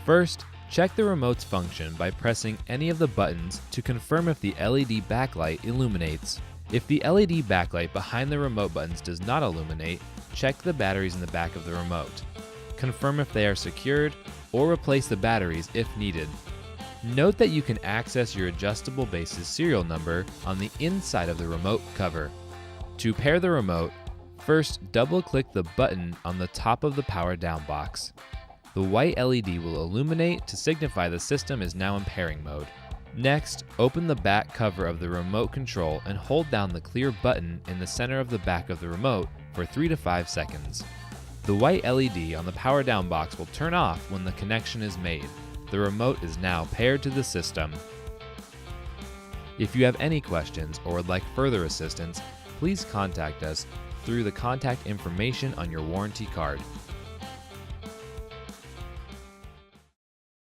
First, check the remote's function by pressing any of the buttons to confirm if the LED backlight illuminates. If the LED backlight behind the remote buttons does not illuminate, check the batteries in the back of the remote. Confirm if they are secured, or replace the batteries if needed. Note that you can access your adjustable base's serial number on the inside of the remote cover. To pair the remote, first double-click the button on the top of the power down box. The white LED will illuminate to signify the system is now in pairing mode. Next, open the back cover of the remote control and hold down the clear button in the center of the back of the remote for 3 to 5 seconds. The white LED on the power down box will turn off when the connection is made. The remote is now paired to the system. If you have any questions or would like further assistance, please contact us through the contact information on your warranty card.